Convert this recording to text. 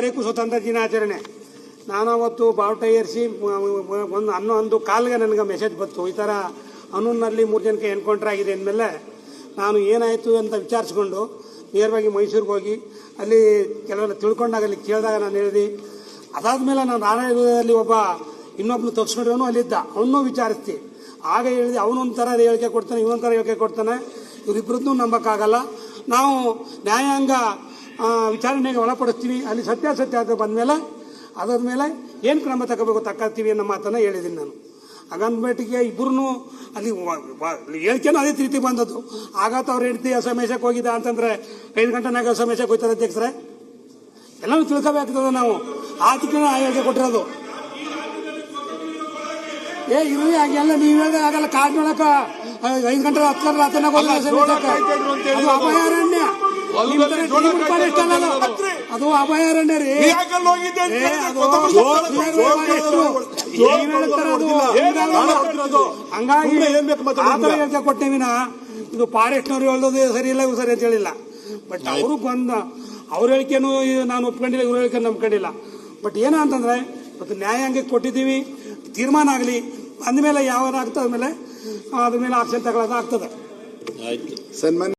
ತಾರೀಕು ಸ್ವತಂತ್ರ ದಿನಾಚರಣೆ. ನಾನು ಅವತ್ತು ಬಾವುಟ ಏರಿಸಿ ಒಂದು 11 ಕಾಲ್ಗೆ ನನಗೆ ಮೆಸೇಜ್ ಬಂತು, ಈ ಥರ ಹನ್ನೊಂದರಲ್ಲಿ 3 ಜನಕ್ಕೆ ಎನ್ಕೌಂಟರ್ ಆಗಿದೆ ಅಂದಮೇಲೆ ನಾನು ಏನಾಯಿತು ಅಂತ ವಿಚಾರಿಸ್ಕೊಂಡು ನೇರವಾಗಿ ಮೈಸೂರಿಗೆ ಹೋಗಿ ಅಲ್ಲಿ ಕೆಲವೆಲ್ಲ ತಿಳ್ಕೊಂಡಾಗ ಅಲ್ಲಿ ಕೇಳಿದಾಗ ನಾನು ಹೇಳಿದೆ. ಅದಾದಮೇಲೆ ನಾನು ರಾಣಾದಲ್ಲಿ ಇನ್ನೊಬ್ಬನು ತಪ್ಪಿಸ್ಕೊಂಡ್ರೂ ಅಲ್ಲಿದ್ದ, ಅವನ್ನೂ ವಿಚಾರಿಸ್ತಿ. ಆಗ ಹೇಳಿದೆ, ಅವನೊಂಥರ ಹೇಳಿಕೆ ಕೊಡ್ತಾನೆ, ಇವನೊಂಥರ ಹೇಳಿಕೆ ಕೊಡ್ತಾನೆ, ಇವರಿಬ್ಬರದ್ದು ನಂಬಕ್ಕಾಗಲ್ಲ. ನಾವು ನ್ಯಾಯಾಂಗ ವಿಚಾರಣೆಗೆ ಒಳಪಡಿಸ್ತೀವಿ, ಅಲ್ಲಿ ಸತ್ಯಾಸತ್ಯತೆ ಬಂದಮೇಲೆ ಅದಾದ್ಮೇಲೆ ಏನು ಕ್ರಮ ತಗೋಬೇಕು ತಕ್ಕೊಳ್ತೀವಿ ಅನ್ನೋ ಮಾತನ್ನು ಹೇಳಿದ್ದೀನಿ ನಾನು. ಹಾಗಂದ್ಬಿಟ್ಟಿಗೆ ಇಬ್ಬರೂ ಅಲ್ಲಿ ಹೇಳಿಕೆನೂ ಅದೇ ರೀತಿ ಬಂದದ್ದು. ಆಗತ್ತ ಅವ್ರು ಹೇಳ್ತಿ ಸಮಸ್ಯೆಗೆ ಹೋಗಿದ್ದ ಅಂತಂದ್ರೆ 5 ಗಂಟೆನಾಗ ಸಮಸ್ಯೆಗೆ ಹೋಗ್ತಾರೆ ಅಧ್ಯಕ್ಷರೇ, ಎಲ್ಲನೂ ತಿಳ್ಕೋಬೇಕಾಗ್ತದೆ ನಾವು. ಆತಕ್ಕೆ ಹೇಳಿಕೆ ಕೊಟ್ಟಿರೋದು ಇರಲಿ ಹಾಗೆಲ್ಲ ನೀವು ಹೇಳಿದ್ರೆ ಆಗಲ್ಲ. ಕಾಡ್ ನೋಡಕ 5 ಗಂಟೆ 10 ಅಭಯಾರಣ್ಯ, ಅದು ಅಭಯಾರಣ್ಯ ರೀ. ಹಂಗಾಗಿ ಹೇಳಿಕೆ ಕೊಟ್ಟೇವಿನ ಇದು ಫಾರೆಸ್ಟ್ನವ್ರು ಹೇಳೋದು ಸರಿ ಇಲ್ಲ, ಇವ್ರು ಸರಿ ಅಂತ ಹೇಳಿಲ್ಲ. ಬಟ್ ಅವರು ಅವ್ರ ಹೇಳಿಕೆನೂ ನಾನು ಒಪ್ಕೊಂಡಿಲ್ಲ, ಇವ್ರ ಹೇಳಿಕೆ ನಂಬ್ಕೊಂಡಿಲ್ಲ. ಬಟ್ ಏನ ಅಂತಂದ್ರೆ ಮತ್ತು ನ್ಯಾಯಾಂಗಕ್ಕೆ ಕೊಟ್ಟಿದ್ದೀವಿ, ತೀರ್ಮಾನ ಆಗಲಿ, ಅಂದಮೇಲೆ ಯಾವಾಗ ಆಗ್ತದ ಮೇಲೆ ಅದ್ರ ಮೇಲೆ ಆಕ್ಷನ್ ತಗೊಳ್ಳೋದು ಆಗ್ತದೆ.